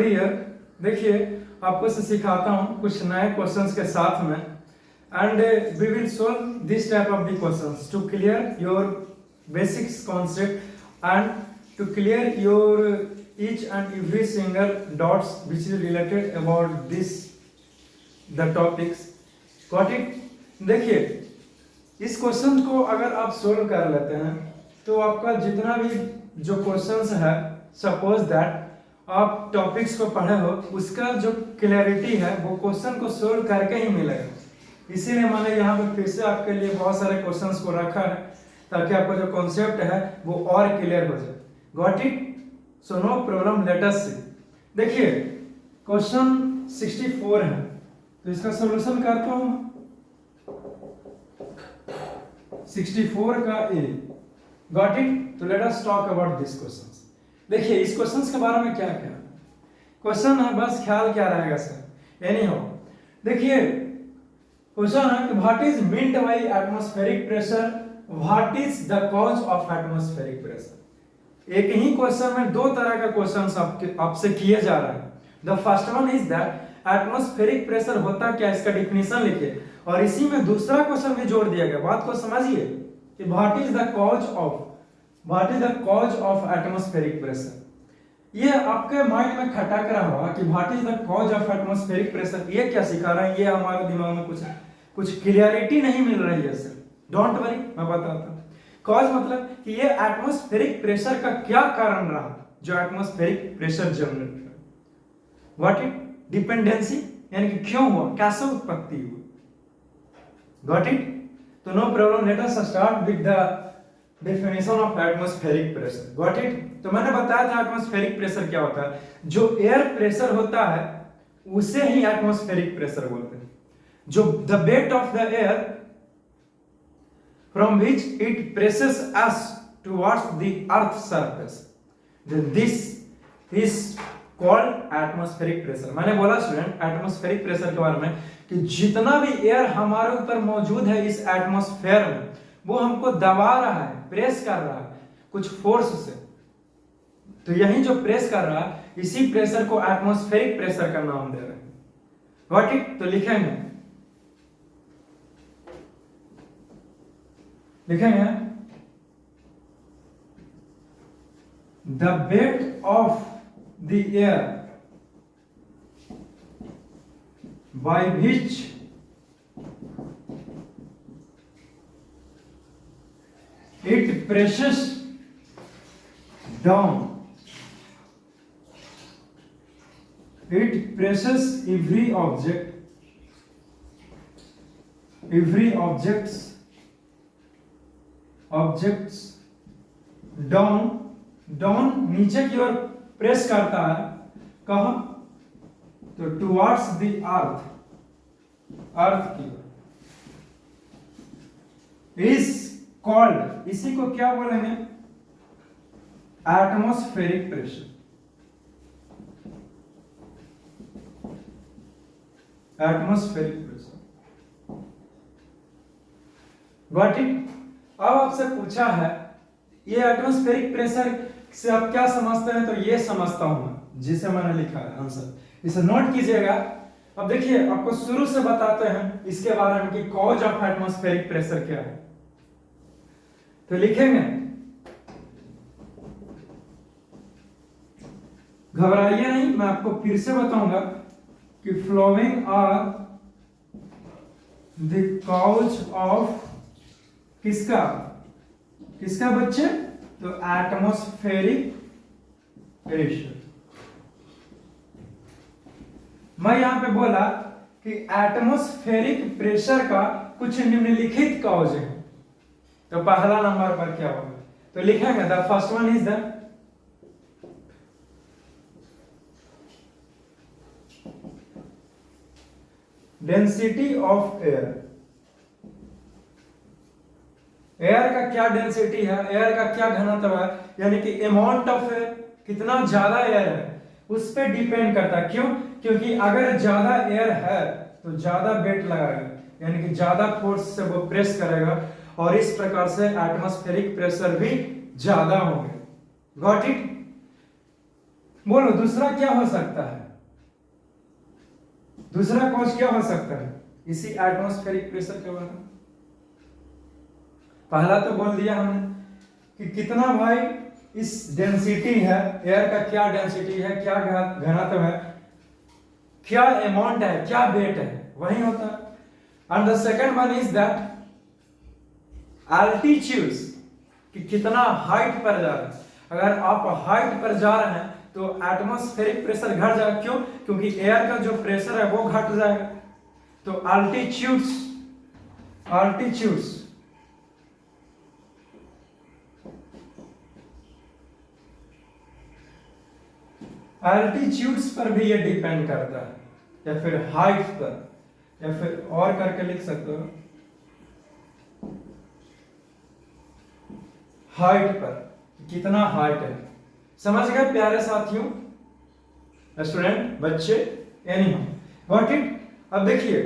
Clear. देखिए आपको से सिखाता हूँ कुछ नए क्वेश्चंस के साथ में, and we will solve this type of the questions to clear your basics concept and to clear your each and every single dots which is related about this the topics. Got it? देखिए इस question को अगर आप solve कर लेते हैं तो आपका जितना भी जो क्वेश्चंस है, सपोज दैट आप टॉपिक्स को पढ़े हो, उसका जो क्लैरिटी है वो क्वेश्चन को सोल्व करके ही मिलेगा। इसीलिए मैंने यहाँ पे फिर से आपके लिए बहुत सारे क्वेश्चंस को रखा है ताकि आपका जो कॉन्सेप्ट है वो और क्लियर हो जाए। Got it? So no problem, let us see. देखिए क्वेश्चन 64 है तो इसका सॉल्यूशन करता हूं। 64 का ए। Got it? तो let us talk about this questions. देखिए इस क्वेश्चंस के बारे में क्या क्या क्वेश्चन है, बस ख्याल क्या रहेगा सर। एनी हो, देखिए क्वेश्चन है कि what is meant by atmospheric pressure, what is the cause of atmospheric pressure. एक ही क्वेश्चन में दो तरह का क्वेश्चन आपसे किए जा रहे हैं। The first one is that atmospheric pressure होता क्या, इसका डिफिनीशन लिखिए, और इसी में दूसरा क्वेश्चन भी जोड़ दिया गया। बात को समझिए कि what is the cause of atmospheric pressure. ये आपके माइंड में खटक रहा होगा कि what is the cause of atmospheric pressure, ये क्या सिखा रहा है, ये हमारे दिमाग में कुछ क्लियरिटी नहीं मिल रही है सर। डोंट वरी, मैं बताता हूं। कॉज मतलब कि ये एटमॉस्फेरिक प्रेशर का क्या कारण रहा जो एटमॉस्फेरिक प्रेशर जनरेट हुआ। What it? डिपेंडेंसी, यानी कि क्यों हुआ, कैसे उत्पत्ति हुई। Got it? तो no problem, let us start with the definition of atmospheric pressure. Got it? तो मैंने बताया था एटमॉस्फेरिक प्रेशर क्या होता है। जो एयर प्रेशर होता है उसे ही एटमॉस्फेरिक प्रेशर बोलते हैं। जो the weight of the air from which it presses us towards the earth's surface, then this is called atmospheric pressure। मैंने बोला स्टूडेंट एटमॉस्फेरिक प्रेशर के बारे में कि जितना भी एयर हमारे ऊपर मौजूद है इस एटमॉस्फेयर में, वो हमको दबा रहा है, प्रेस कर रहा है कुछ फोर्स से। तो यही जो प्रेस कर रहा है, इसी प्रेशर को एटमॉस्फेरिक प्रेशर का नाम दे रहे हैं। Got it? तो लिखेंगे the weight of the air by which it presses down, it presses every objects down नीचे की ओर प्रेस करता है। कहां? तो टुवर्ड्स द अर्थ की ओर। इज कॉल्ड, इसी को क्या बोलेंगे? Atmospheric pressure. Atmospheric pressure. Got it? अब आपसे पूछा है ये एटमॉस्फेरिक प्रेशर से आप क्या समझते हैं, तो ये समझता हूं मैं, जिसे मैंने लिखा है आंसर, इसे नोट कीजिएगा। अब देखिए आपको शुरू से बताते हैं इसके बारे में कि कॉज ऑफ एटमॉस्फेरिक प्रेशर क्या है। तो लिखेंगे, घबराइए नहीं, मैं आपको फिर से बताऊंगा कि flowing are the cause of किसका बच्चे? तो एटमॉस्फेरिक प्रेशर। मैं यहां पे बोला कि एटमॉस्फेरिक प्रेशर का कुछ निम्नलिखित कॉज है। तो पहला नंबर पर क्या होगा? तो लिखेंगे the first one is the density of air. Air का क्या डेंसिटी है, एयर का क्या घनत्व है, यानी कि अमाउंट ऑफ एयर, कितना ज्यादा एयर है, उस पर डिपेंड करता है। क्यों? क्योंकि अगर ज्यादा एयर है तो ज्यादा वेट लगाएगा, यानी कि ज्यादा फोर्स से वो प्रेस करेगा, और इस प्रकार से एटमॉस्फेरिक प्रेशर भी ज्यादा होंगे। Got it? बोलो दूसरा क्या हो सकता है, दूसरा कॉज क्या हो सकता है इसी एटमॉस्फेरिक प्रेशर के बारे में। पहला तो बोल दिया हमने कि कितना भाई इस डेंसिटी है, एयर का क्या डेंसिटी है, क्या घनत्व है, क्या अमाउंट है, क्या वेट है, वही होता है। And the second one is that altitudes, कि कितना हाइट पर जा रहे हैं। अगर आप हाइट पर जा रहे हैं तो एटमॉस्फेरिक प्रेशर घट जाएगा, क्यों? क्योंकि एयर का जो प्रेशर है वो घट जाएगा। तो एल्टीट्यूड्स एल्टीट्यूड्स पर भी ये डिपेंड करता है, या फिर हाइट पर, या फिर और करके लिख सकते हो हाइट पर, कितना हाइट है। समझ गए प्यारे साथियों, स्टूडेंट, बच्चे, एनी गॉट इट। अब देखिए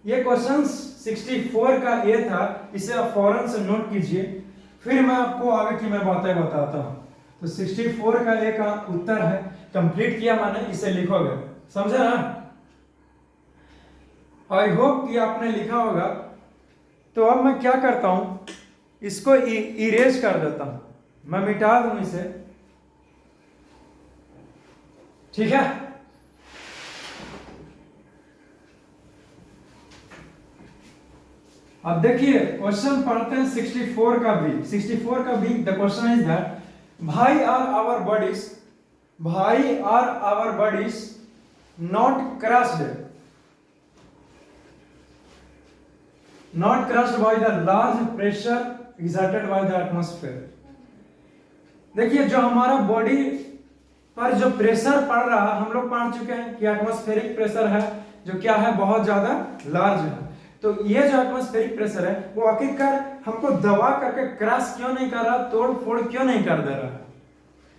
ये क्वेश्चन 64 का ए था, इसे आप फौरन से नोट कीजिए, फिर मैं आपको आगे की मैं बातें बताता हूं। तो 64 का ए का उत्तर है, कंप्लीट किया मैंने, इसे लिखोगे, समझे ना? आई होप कि आपने लिखा होगा। तो अब मैं क्या करता हूं, इसको इरेज कर देता हूं, मैं मिटा दूं इसे, ठीक है? अब देखिए क्वेश्चन पढ़ते हैं 64 का बी। 64 का B, the question is that why are our bodies not crushed by the large pressure exerted by the atmosphere। देखिए जो हमारा बॉडी पर जो प्रेशर पड़ रहा है, हम लोग पढ़ चुके हैं कि एटमॉस्फेरिक प्रेशर है जो क्या है, बहुत ज्यादा लार्ज है। तो ये जो एटमॉस्फेरिक प्रेशर है वो आखिरकार हमको दबा करके क्रैश क्यों नहीं कर रहा, तोड़ फोड़ क्यों नहीं कर दे रहा है?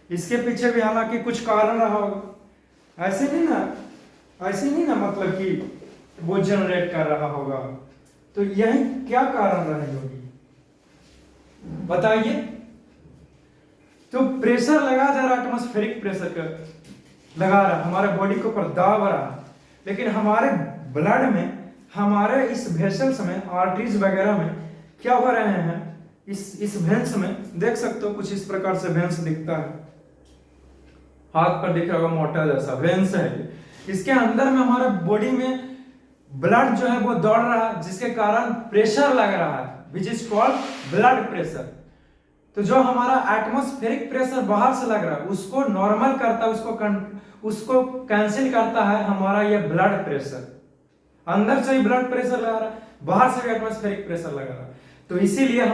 इसके पीछे भी हालांकि कुछ कारण रहा होगा, ऐसे नहीं ना मतलब कि वो जनरेट कर रहा होगा। तो यही क्या कारण रही होगी बताइए। तो प्रेशर लगा जा रहा, एटमॉस्फेरिक प्रेशर का लगा रहा, हमारे बॉडी के ऊपर दाब रहा, लेकिन हमारे ब्लड में, हमारे इस वेसल्स में, आर्टरीज वगैरह में क्या हो रहे हैं, इस वेंस में देख सकते हो, कुछ इस प्रकार से वेंस दिखता है, हाथ पर दिख रहा होगा मोटा जैसा वेंस है। इसके अंदर में हमारे बॉडी में ब्लड जो है वो दौड़ रहा है, जिसके कारण प्रेशर लग रहा है, which is called blood pressure. तो जो हमारा एटमॉस्फेरिक प्रेशर बाहर से लग रहा है उसको नॉर्मल करता है, उसको कैंसिल करता है हमारा ये ब्लड प्रेशर। अंदर से ही ब्लड प्रेशर लगा रहा है, बाहर से भी एटमॉस्फेरिक प्रेशर लगा रहा है। तो इसीलिए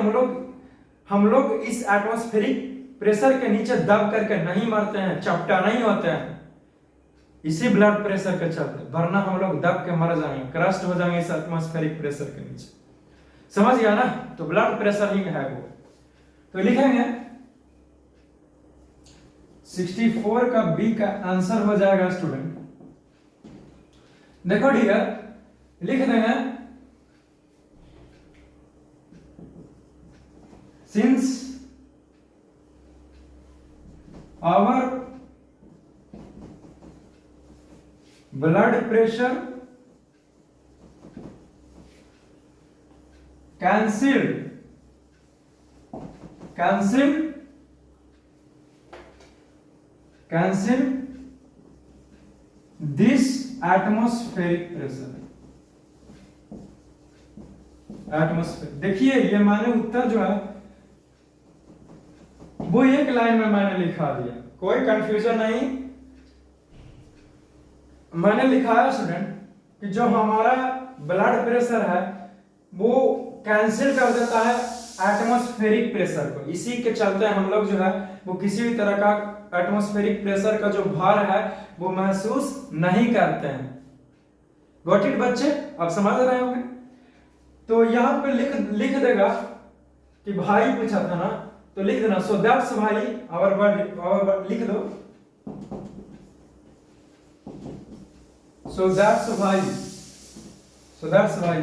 हम लोग इस एटमॉस्फेरिक प्रेशर के नीचे दब करके नहीं मरते हैं, चपटा नहीं होते हैं, इसी ब्लड प्रेशर के चलते, वरना हम लोग दब के मर जाएंगे, क्रस्ट हो जाएंगे इस एटमॉस्फेरिक प्रेशर के नीचे। समझ गया ना? तो ब्लड प्रेशर ही है वो। तो लिखेंगे 64 का बी का आंसर हो जाएगा स्टूडेंट, देखो ठीक है, लिख देंगे since our blood pressure cancelled this atmospheric pressure। देखिए ये मैंने उत्तर जो है वो एक लाइन में मैंने लिखा दिया, कोई कंफ्यूजन नहीं। मैंने लिखा है स्टूडेंट कि जो हमारा ब्लड प्रेशर है वो कैंसिल कर देता है एटमॉस्फेरिक प्रेशर को, इसी के चलते हम लोग जो है वो किसी भी तरह का एटमॉस्फेरिक प्रेशर का जो भार है वो महसूस नहीं करते हैं। गॉट इट बच्चे, आप समझ रहे होंगे? तो यहां पे लिख देगा कि भाई पूछा था ना, तो लिख देना so that's why our body, लिख दो so that's why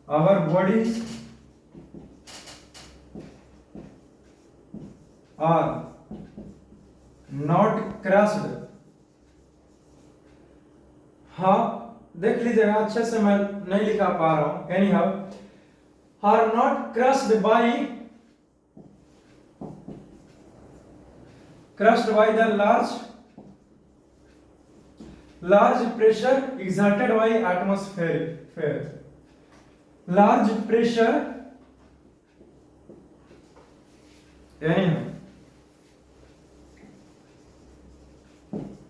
our bodies are not crushed, हाँ देख लीजिएगा अच्छे से, मैं नहीं लिखा पा रहा हूं, anyhow, are not crushed by the large pressure exerted by atmosphere. Large pressure,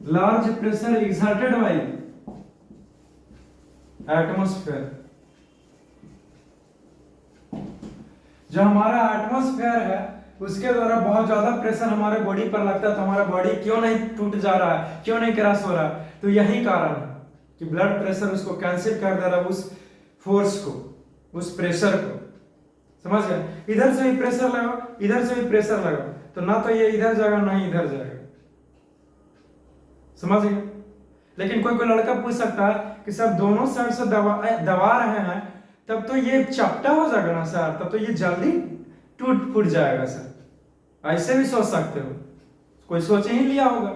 large pressure exerted by atmosphere. जो हमारा एटमॉस्फेयर है उसके द्वारा बहुत ज्यादा प्रेशर हमारे बॉडी पर लगता है, तो हमारा बॉडी क्यों नहीं टूट जा रहा है, क्यों नहीं क्रैश हो रहा है? तो यही कारण है कि ब्लड प्रेशर उसको कैंसिल कर दे रहा है, उस फोर्स को, उस प्रेशर को। समझ गए? इधर से भी प्रेशर लगाओ, इधर से भी प्रेशर लगाओ, तो ना तो ये इधर जाएगा ना ही इधर जाएगा। समझ गए? लेकिन कोई लड़का पूछ सकता है कि सर दोनों साइड से दबा रहे हैं, तब तो ये चपटा हो जाएगा ना सर, तब तो ये जल्दी टूट फूट जाएगा सर। ऐसे भी सोच सकते हो, कोई सोच ही लिया होगा।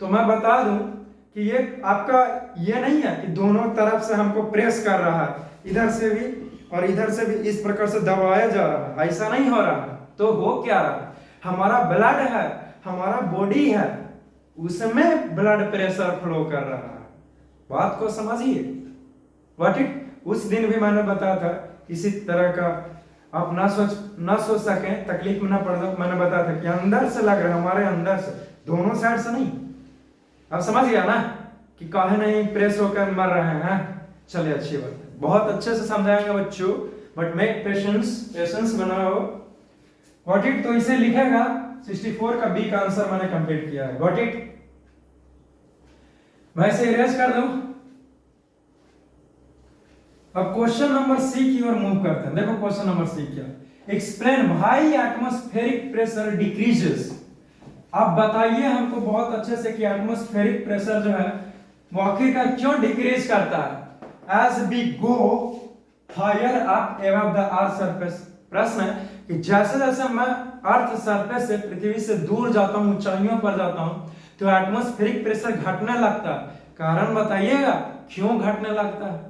तो मैं बता दूं कि ये आपका ये नहीं है कि दोनों तरफ से हमको प्रेस कर रहा है, इधर से भी और इधर से भी इस प्रकार से दबाया जा रहा है, ऐसा नहीं हो रहा है। तो हो क्या रहा है, हमारा ब्लड है, हमारा बॉडी है, उसमें ब्लड प्रेशर फ्लो कर रहा है। बात को समझिए। व्हाट इट, उस दिन भी मैंने बताया था इसी तरह का, आप ना सोच सकें, तकलीफ में ना पड़ जाओ, मैंने बताया था कि अंदर से लग रहा है, हमारे अंदर से, दोनों साइड से नहीं। आप समझ गया ना कि काहे नहीं प्रेस होकर मर रहे हैं। चलिए अच्छी बात है, बहुत अच्छे से समझाएंगे बच्चों, बट मेक पेशेंस बनाओ। व्हाट इट, तो इसे लिखेगा 64 का बी का आंसर मैंने कंप्लीट किया है। व्हाट इट, मैं इसे इरेज कर दूं। अब क्वेश्चन नंबर सी की ओर मूव करते हैं। देखो क्वेश्चन नंबर सी क्या, explain why atmospheric pressure decreases. आप बताइए हमको बहुत अच्छे से कि एटमॉस्फेरिक प्रेशर जो है वो आखिरकार क्यों डिक्रीज करता है as we go higher up above the earth surface. प्रश्न है कि जैसे जैसे मैं अर्थ सरफेस से, पृथ्वी से दूर जाता हूं, ऊंचाइयों पर जाता हूं, तो एटमॉस्फेरिक प्रेशर घटने लगता है। कारण बताइएगा क्यों घटने लगता है?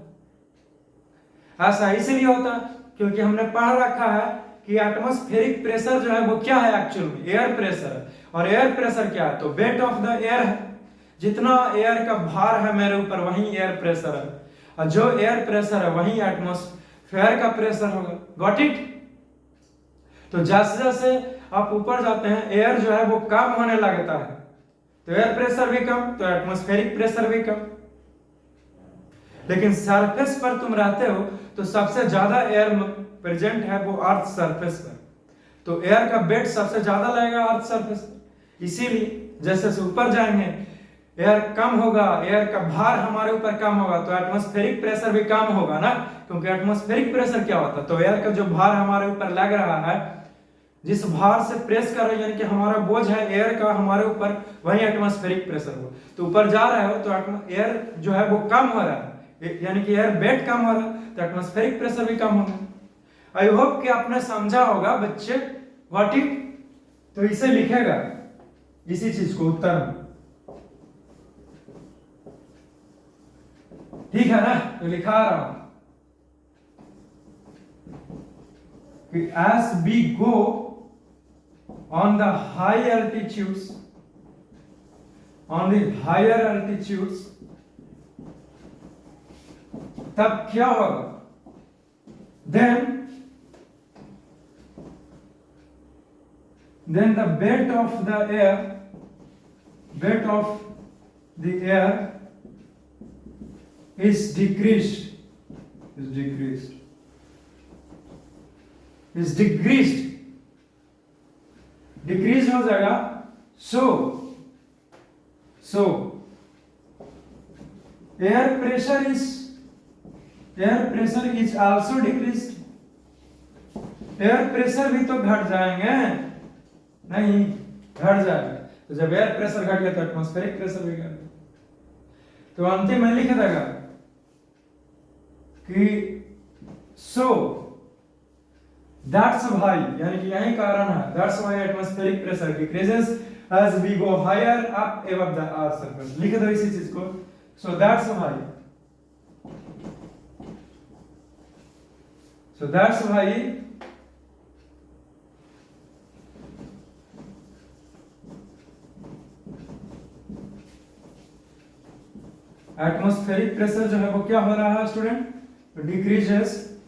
ऐसा इसलिए होता है क्योंकि हमने पढ़ रखा है कि एटमॉस्फेरिक प्रेशर जो है वो क्या है, एक्चुअल में एयर प्रेशर है। और एयर प्रेशर क्या है, तो वेट ऑफ द एयर है, जितना एयर का भार है मेरे ऊपर वही एयर प्रेशर है, और जो एयर प्रेशर है वही एटमॉस्फेयर का प्रेशर होगा। Got it? तो जैसे जैसे आप ऊपर जाते हैं एयर जो है वो कम होने लगता है, तो एयर प्रेशर भी कम, तो एटमॉस्फेरिक प्रेशर भी कम। लेकिन सरफेस पर तुम रहते हो तो सबसे ज्यादा एयर प्रेजेंट है वो अर्थ सरफेस पर, तो एयर का वेट सबसे ज्यादा लगेगा अर्थ सरफेस पर। इसीलिए जैसे जैसे ऊपर जाएंगे एयर कम होगा, एयर का भार हमारे ऊपर कम होगा, तो एटमॉस्फेरिक प्रेशर भी कम होगा ना, क्योंकि एटमॉस्फेरिक प्रेशर क्या होता है, तो एयर का जो भार हमारे ऊपर लग रहा है, जिस भार से प्रेस कर रहे हैं, यानी कि हमारा बोझ है एयर का हमारे ऊपर, वही एटमॉस्फेरिक प्रेशर हो। तो ऊपर जा रहे हो तो एयर जो है वो कम हो रहा है, यानी कि एयर वेट कम हो रहा है, तो एटमॉस्फेरिक प्रेशर भी कम होगा। आई होप कि आपने समझा होगा बच्चे। व्हाट इट, तो इसे लिखेगा इसी चीज को उत्तर में, ठीक है ना? तो लिखा रहा हूं कि as we go on the high altitudes, तब क्या होगा, then the weight of the air is decreased हो जाएगा। so air pressure is also decreased। Air pressure भी तो घट जाएंगे, नहीं घट जाएगा। तो जब एयर प्रेशर घट गया तो एटमॉस्फेरिक प्रेशर भी घट गया। तो अंतिम में लिख देगा कि सो दैट्स वाई, यानी कि यही कारण है, that's why atmospheric pressure decreases as we go higher up above the earth surface. लिख दो इसी चीज को. So that's why atmospheric pressure जो है वो क्या हो रहा है student? Decreases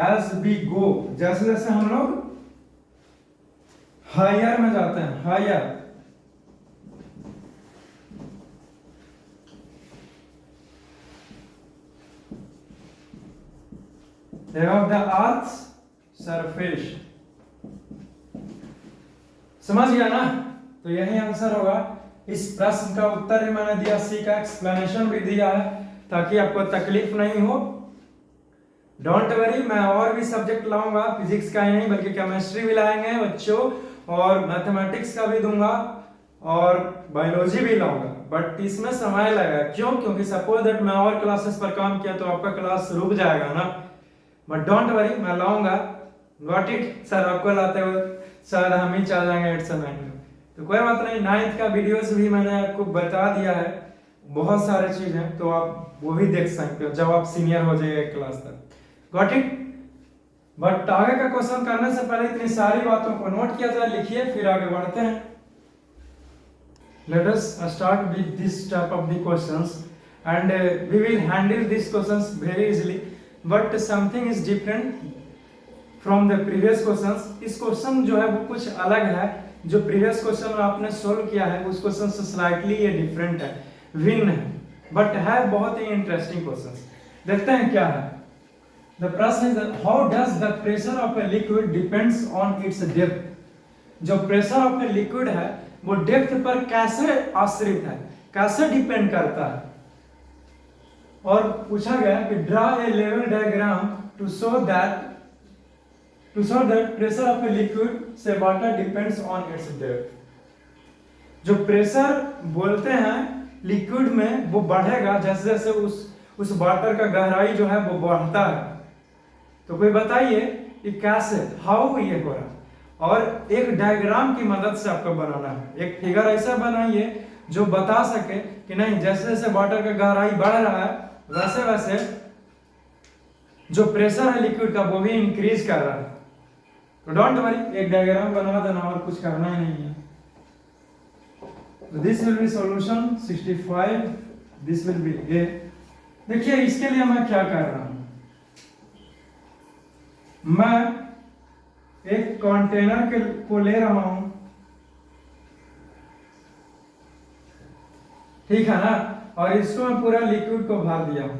as we go, जैसे जैसे हम लोग हायर में जाते हैं, higher above the earth's surface. समझ गया ना? तो यही आंसर होगा. इस प्रश्न का उत्तर ही मैंने दिया, सी का एक्सप्लेनेशन भी दिया है ताकि आपको तकलीफ नहीं हो. डोंट वरी, मैं और भी सब्जेक्ट लाऊंगा, फिजिक्स का ही नहीं बल्कि केमिस्ट्री भी लाएंगे बच्चों, और मैथमेटिक्स का भी दूंगा और बायोलॉजी भी लाऊंगा. बट इसमें समय लगेगा. क्यों? क्योंकि सपोज दैट मैं और क्लासेस पर काम किया तो आपका क्लास रुक जाएगा ना. बट डोंट वरी, मैं लाऊंगा. Got it? सर आपको लाते हुए सर हम ही चल जाएंगे 8 से 9 में, तो कोई बात नहीं. 9th का वीडियोस भी मैंने आपको बता दिया है, बहुत सारे चीज हैं, तो आप वो भी देख सकते हो जब आप सीनियर हो जाइए क्लास तक. Got it? बट आगे का क्वेश्चन करने से पहले इतनी सारी बातों को नोट किया जाए, लिखिए, फिर आगे बढ़ते हैं. Let us start with this type of the questions and we will handle this questions very easily. But something is different from the previous questions. इस क्वेश्चन जो है वो कुछ अलग है. जो प्रीवियस क्वेश्चन आपने सोल्व किया है उस क्वेश्चन से स्लाइटली ये डिफरेंट है, भिन्न है, बट है बहुत ही इंटरेस्टिंग क्वेश्चन. देखते हैं क्या है. The प्रश्न is how does the pressure of a liquid depends on its depth. जो प्रेशर ऑफ ए लिक्विड है वो डेप्थ पर कैसे आश्रित है, कैसे डिपेंड करता है. और पूछा गया कि draw a level diagram to show that pressure of a liquid से water depends on its depth. जो प्रेशर बोलते हैं लिक्विड में वो बढ़ेगा जैसे जैसे उस वाटर का गहराई जो है वो बढ़ता है. तो कोई बताइए कि कैसे, हाउ ये हो रहा. और एक डायग्राम की मदद से आपको बनाना है. एक फिगर ऐसा बनाइए जो बता सके कि नहीं जैसे जैसे वाटर का गहराई बढ़ रहा है वैसे वैसे जो प्रेशर है लिक्विड का वो भी इंक्रीज कर रहा है. तो डोंट वरी, एक डायग्राम बना देना और कुछ करना ही नहीं है. This will be solution 65. This will be A. देखिए इसके लिए मैं क्या कर रहा हूं. मैं एक कंटेनर को ले रहा हूं, ठीक है ना, और इसको मैं पूरा लिक्विड को भर दिया हूं.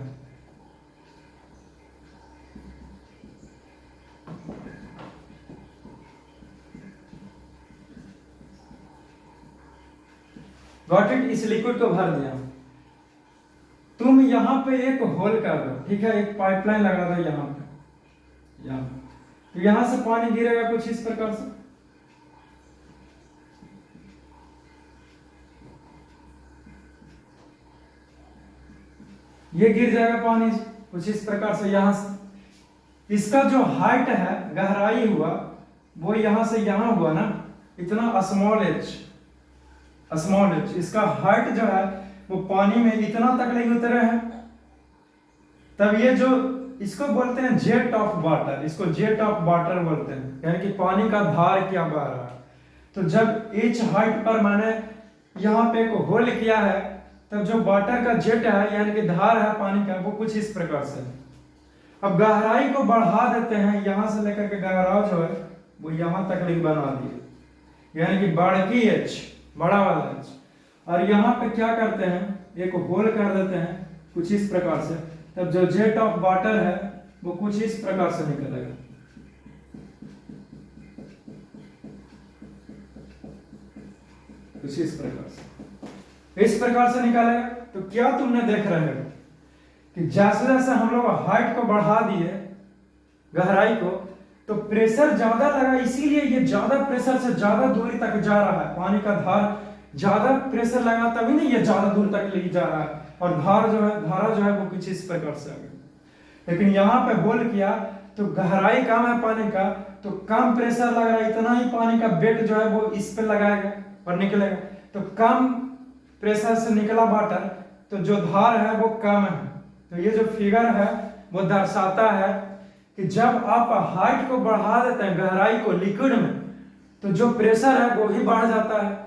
Got it? इस लिक्विड को भर दिया. तुम यहां पे एक होल कर दो, ठीक है, एक पाइपलाइन लगा दो यहां पे, तो यहां से पानी गिरेगा कुछ इस प्रकार से. ये गिर जाएगा पानी कुछ इस प्रकार से यहां से. इसका जो हाइट है, गहराई हुआ, वो यहां से यहां हुआ ना, इतना स्मॉल एच. इसका हाइट जो है वो पानी में इतना तक नहीं उतरे हैं. तब ये जो इसको बोलते हैं जेट ऑफ वाटर, इसको जेट ऑफ वाटर बोलते हैं, यानी कि पानी का धार क्या बह रहा है. तो जब एच हाइट पर मैंने यहाँ पे एक होल किया है तब जो वाटर का जेट है यानी कि धार है पानी का वो कुछ इस प्रकार से. अब गहराई को बढ़ा देते हैं, यहां से लेकर के गहराई जो है वो यहां तक नहीं बना दिए, यानी कि बड़की एच, बड़ा वाला एच. और यहाँ पे क्या करते हैं, एक होल कर देते हैं कुछ इस प्रकार से. तब जो जेट ऑफ वाटर है वो कुछ इस प्रकार से निकलेगा. कुछ इस प्रकार से निकालेगा. तो क्या तुमने देख रहे हो कि जैसे जैसे हम लोग हाइट को बढ़ा दिए, गहराई को, तो प्रेशर ज्यादा लगा, इसीलिए ये ज्यादा प्रेशर से ज्यादा दूरी तक जा रहा है. पानी का धार ज्यादा प्रेशर लगा तभी नहीं ये ज्यादा दूर तक ले जा रहा है. और धारा जो है वो कुछ इस प्रकार से आ गई. लेकिन यहाँ पे होल किया तो गहराई कम है पानी का, तो कम प्रेशर लग रहा है, इतना ही पानी का वेट जो है वो इस पे लगाएगा और निकलेगा। तो कम प्रेशर से निकला वाटर, तो जो धार है वो कम है। तो ये जो फिगर है वो दर्शाता है कि जब आप हाइट को बढ़ा देते हैं, गहराई को लिक्विड में, तो जो प्रेशर है वो ही बढ़ जाता है,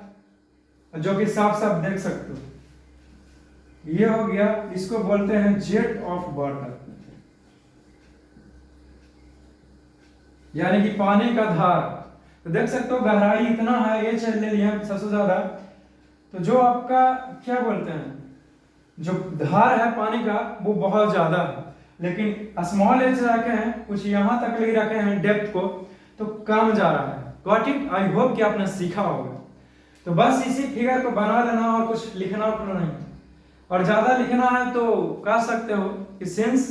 जो कि साफ साफ देख सकते हो। ये हो गया, इसको बोलते हैं जेट ऑफ वाटर, यानी कि पानी का धार। तो देख सकते हो गहराई इतना है, ये चल ले लिया सबसे ज्यादा। तो जो आपका क्या बोलते हैं, जो धार है पानी का वो बहुत ज्यादा है, लेकिन स्मॉल एच रखे हैं, कुछ यहां तक ले रखे हैं डेप्थ को, तो कम जा रहा है। Got it? आई होप कि आपने सीखा होगा। तो बस इसी फिगर को बना लेना और कुछ लिखना उठना नहीं। और ज्यादा लिखना है तो कह सकते हो कि सिंस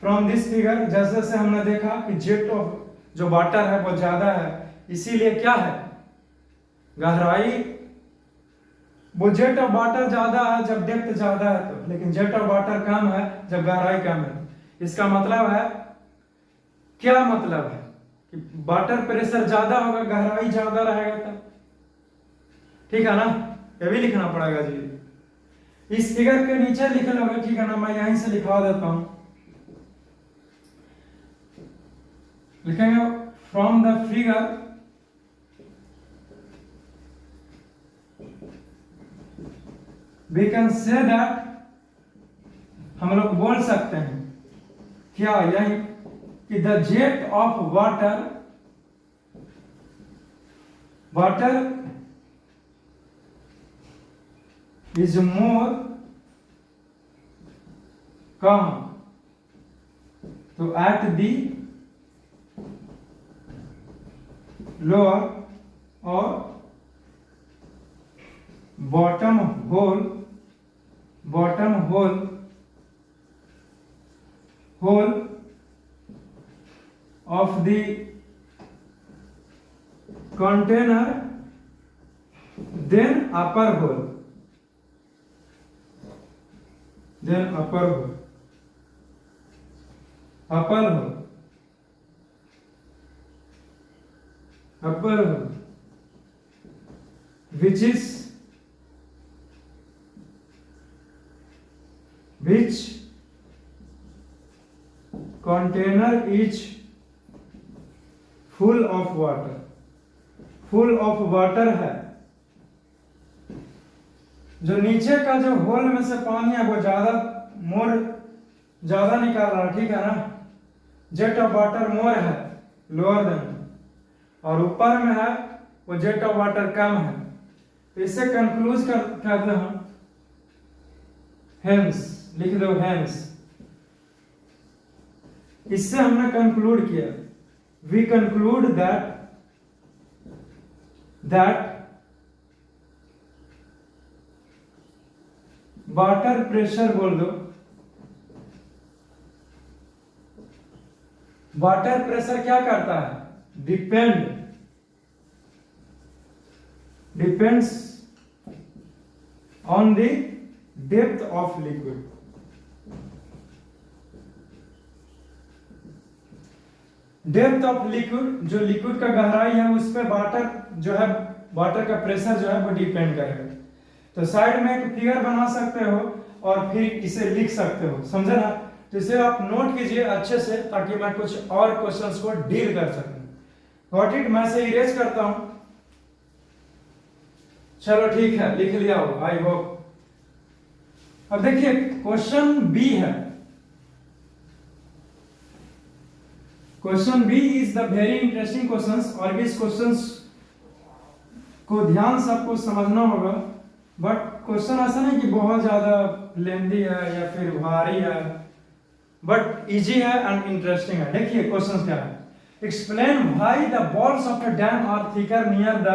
फ्रॉम दिस फिगर, जैसे जैसे हमने देखा कि जेट ऑफ जो वाटर है वो ज्यादा है, इसीलिए क्या है, गहराई, वो जेट ऑफ वाटर ज्यादा है जब डेप्थ ज्यादा है तो, लेकिन जेट ऑफ वाटर कम है जब गहराई कम है। इसका मतलब है, क्या मतलब है कि वाटर प्रेशर ज्यादा होगा, गहराई ज्यादा रहेगा तब। ठीक है ना, ये भी लिखना पड़ेगा जी। इस फिगर के नीचे लिख लोगे, ठीक है ना, मैं यहीं से लिखवा देता हूं। लिखेंगे from the figure we can say that, हम लोग बोल सकते हैं क्या, यही कि the jet of water is more, कम, तो एट दी लोअर और bottom hole of the container then upper hole, which container is full of water है। जो नीचे का जो होल में से पानी है वो ज्यादा निकाल रहा है, ठीक है ना। जेट ऑफ वाटर मोर है, लोअर देन, और ऊपर में है वो जेट ऑफ वाटर कम है। तो इससे कंक्लूज कर दो हम, हेंस लिख दो, हेंस। इससे हमने कंक्लूड किया, we conclude that water pressure, बोल दो, वाटर प्रेशर क्या करता है, depends on the depth of liquid. Depth of liquid, जो लिक्विड का गहराई है उस पर वाटर का प्रेशर जो है वो डिपेंड करेगा। तो साइड में एक फिगर बना सकते हो और फिर इसे लिख सकते हो, समझे ना। तो इसे आप नोट कीजिए अच्छे से, ताकि मैं कुछ और क्वेश्चंस को डील कर सकूं। Got it? मैं इसे इरेज करता हूं। चलो ठीक है, लिख लिया हो, आई होप। अब देखिए क्वेश्चन बी है। Question B is the very interesting questions, और इस क्वेश्चंस को ध्यान से आपको समझना होगा। बट क्वेश्चन ऐसा नहीं कि बहुत ज्यादा लेंथी है या फिर भारी है, बट इजी है एंड इंटरेस्टिंग है। देखिए क्वेश्चन क्या है, explain why the walls of the dam are thicker near the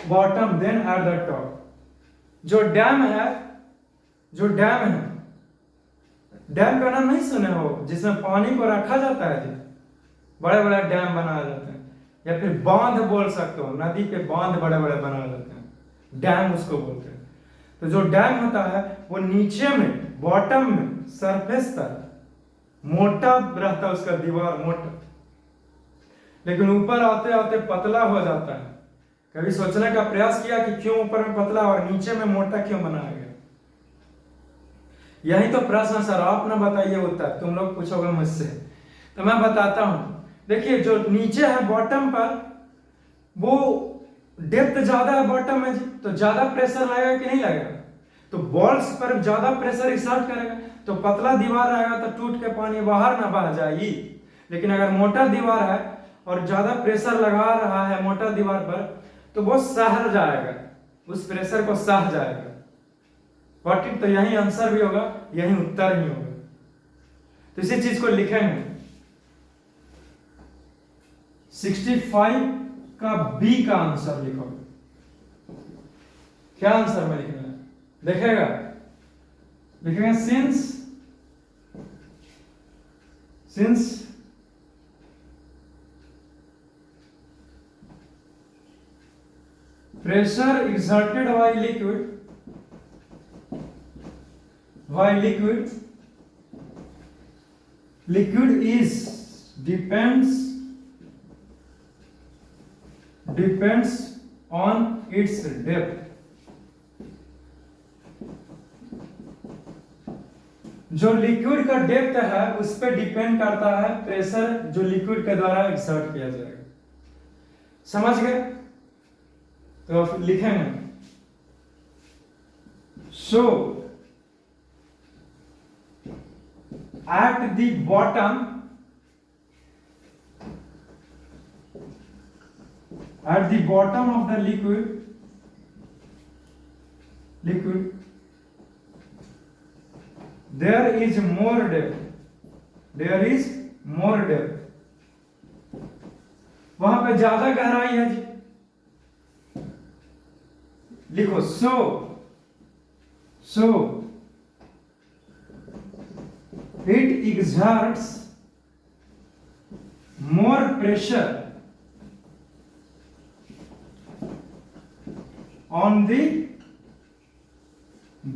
bottom than at the top. जो डैम है, डैम का नाम नहीं सुने हो, जिसमें पानी को रखा जाता है जी, बड़े बड़े डैम बनाए जाते हैं, या फिर बांध बोल सकते हो, नदी के बांध बड़े बड़े बनाए जाते हैं, डैम उसको बोलते हैं। तो जो डैम होता है वो नीचे में, बॉटम में, सरफेस तक मोटा रहता है, उसका दीवार मोटा। लेकिन ऊपर आते आते पतला हो जाता है। कभी सोचने का प्रयास किया कि क्यों ऊपर में पतला और नीचे में मोटा क्यों बनाया गया? यही तो प्रश्न सर, आप ना बताइए उत्तर, तुम लोग पूछोगे मुझसे तो मैं बताता हूं। देखिए जो नीचे है बॉटम पर, वो डेप्थ ज्यादा है बॉटम में जी, तो ज्यादा प्रेशर लगेगा कि नहीं लगेगा? तो बॉल्स पर ज्यादा प्रेशर एक्सर्ट करेगा, तो पतला दीवार रहेगा तो टूट के पानी बाहर ना बह जाएगी। लेकिन अगर मोटा दीवार है और ज्यादा प्रेशर लगा रहा है मोटा दीवार पर, तो वो सह जाएगा, उस प्रेशर को सह जाएगा। व्हाट इट, तो यही आंसर भी होगा, यही उत्तर ही होगा। तो इसी चीज को लिखेंगे। 65 का बी का आंसर लिखो। क्या आंसर में लिखना है देखेगा, लिखेंगे since pressure exerted by liquid is depends on its depth। जो लिक्विड का डेप्थ है उस पर डिपेंड करता है प्रेशर जो लिक्विड के द्वारा एक्सर्ट किया जाएगा। समझ गए? तो लिखेंगे सो at the bottom of the liquid there is more depth, वहां पे ज्यादा गहराई है जी। लिखो so it exerts more pressure on the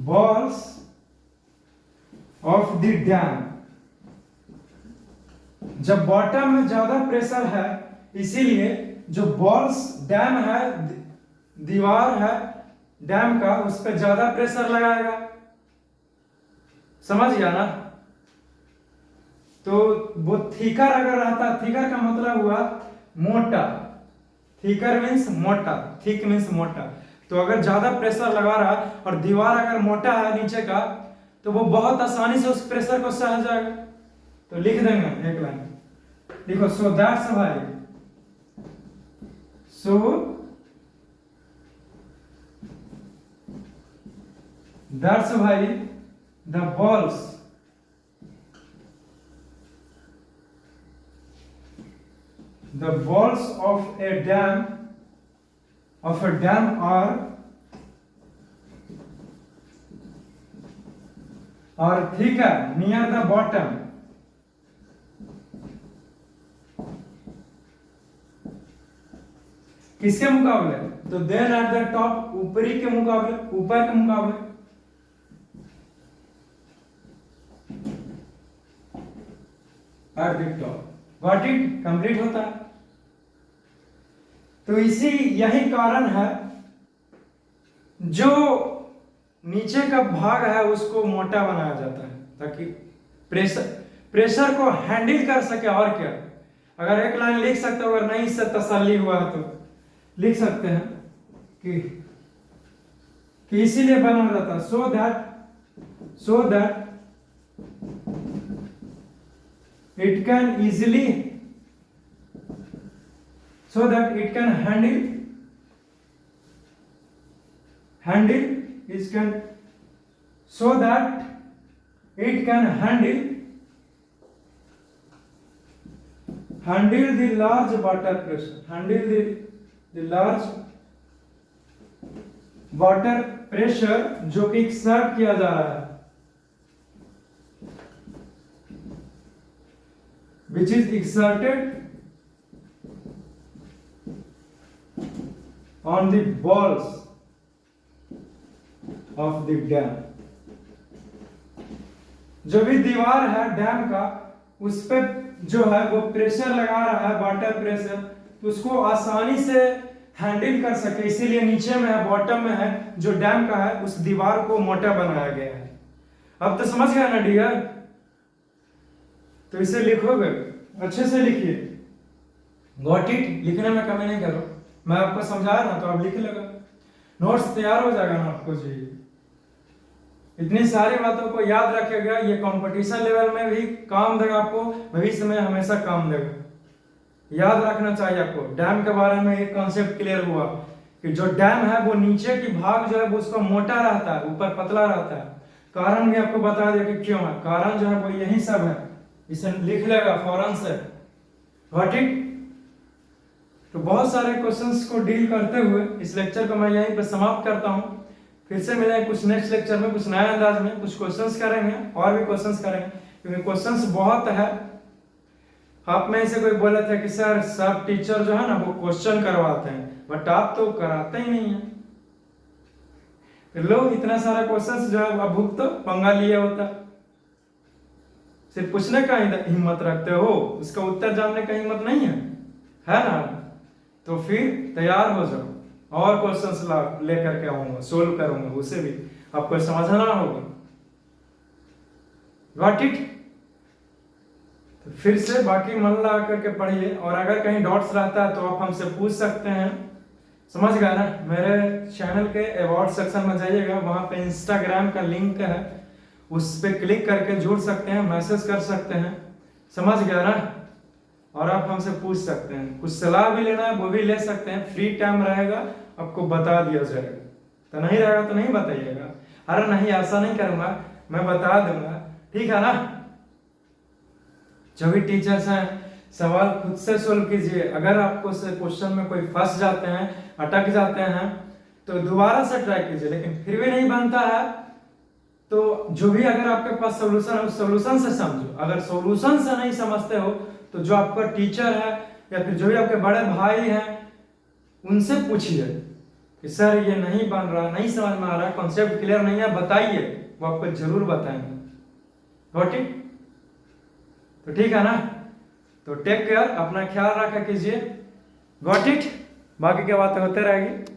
walls of the dam। जब बॉटम में ज्यादा प्रेशर है, इसीलिए जो बॉल्स डैम है, दीवार है डैम का, उस पर ज्यादा प्रेशर लगाएगा। समझ गया ना? तो वो थिकर अगर रहता, थिकर का मतलब हुआ मोटा, थिकर मीन्स मोटा, थिक मीन्स मोटा। तो अगर ज्यादा प्रेशर लगा रहा है और दीवार अगर मोटा है नीचे का, तो वो बहुत आसानी से उस प्रेशर को सह जाएगा। तो लिख देंगे एक लाइन, देखो so that's why the walls of a dam are thicker near the bottom किसके मुकाबले? तो देन एट द टॉप, ऊपरी के मुकाबले, ऊपर के मुकाबले। Eight the top, got it, complete होता है। तो यही कारण है जो नीचे का भाग है उसको मोटा बनाया जाता है, ताकि प्रेशर को हैंडल कर सके। और क्या, अगर एक लाइन लिख सकते हो, अगर नहीं इससे तसल्ली हुआ है तो लिख सकते हैं कि इसीलिए बना जाता है so that it can handle the large water pressure, जो कि एक्सर्ट किया जा रहा है, which is exerted on the walls of the dam। जो भी दीवार है डैम का, उस पे जो है वो प्रेशर लगा रहा है, वाटर प्रेशर, तो उसको आसानी से हैंडल कर सके, इसीलिए नीचे में है, बॉटम में है, जो डैम का है उस दीवार को मोटा बनाया गया है। अब तो समझ गया ना डियर? तो इसे लिखोगे, अच्छे से लिखिए, गॉट इट, लिखने में कमी नहीं करो, मैं आपको समझाया ना तो आप लिख लेगा, नोट्स तैयार हो जाएगा ना आपको जी। इतनी सारी बातों को याद रखेगा, ये कंपटीशन लेवल में भी काम देगा आपको, भविष्य में हमेशा काम देगा, याद रखना चाहिए आपको। डैम के बारे में एक कॉन्सेप्ट क्लियर हुआ कि जो डैम है वो नीचे की भाग जो है वो उसका मोटा रहता है, ऊपर पतला रहता है। कारण भी आपको बता दिया कि क्यों है, कारण जो है वो यही सब है, इसे लिख लेगा फौरन से, ठीक। तो बहुत सारे क्वेश्चंस को डील करते हुए इस लेक्चर को मैं यहीं पर समाप्त करता हूं। फिर से मिलेंगे कुछ नेक्स्ट लेक्चर में, कुछ नए अंदाज में, कुछ क्वेश्चंस करेंगे और भी क्वेश्चंस करेंगे, क्योंकि क्वेश्चंस बहुत है। आप में से कोई बोला था कि सर सब टीचर जो है ना वो क्वेश्चन करवाते हैं, बट आप तो कराते ही नहीं है। लोग इतना सारा क्वेश्चंस जो है अब भुगतो पंगा लिए होता, सिर्फ पूछने का हिम्मत रखते हो, उसका उत्तर जानने का हिम्मत नहीं है ना? तो फिर तैयार हो जाओ, और क्वेश्चंस लेकर के आऊंगा, सोल्व करूंगा, उसे भी आपको समझना होगा, गॉट इट? तो फिर से बाकी मन लगा करके पढ़िए, और अगर कहीं डॉट्स रहता है तो आप हमसे पूछ सकते हैं, समझ गए ना? मेरे चैनल के अवार्ड सेक्शन में जाइएगा, वहां पे इंस्टाग्राम का लिंक है, उस पर क्लिक करके जुड़ सकते हैं, मैसेज कर सकते हैं, समझ गया ना? और आप हमसे पूछ सकते हैं, कुछ सलाह भी लेना है वो भी ले सकते हैं, फ्री टाइम रहेगा आपको बता दिया जाएगा, तो नहीं रहेगा तो नहीं बताइएगा। अरे नहीं, ऐसा नहीं करूंगा, मैं बता दूंगा, ठीक है ना? जो भी टीचर्स हैं सवाल खुद से सोल्व कीजिए, अगर आपको से क्वेश्चन में कोई फंस जाते हैं, अटक जाते हैं, तो दोबारा से ट्राई कीजिए, लेकिन फिर भी नहीं बनता है तो जो भी अगर आपके पास सोल्यूशन है उस सोल्यूशन से समझो। अगर सोल्यूशन से नहीं समझते हो तो जो आपका टीचर है या फिर जो भी आपके बड़े भाई हैं उनसे पूछिए कि सर ये नहीं बन रहा, नहीं समझ में आ रहा, कॉन्सेप्ट क्लियर नहीं है, बताइए, वो आपको जरूर बताएंगे, गॉट इट? तो ठीक है ना? तो टेक केयर, अपना ख्याल रखा कीजिए, गॉट इट? बाकी की बातें होते रहेगी।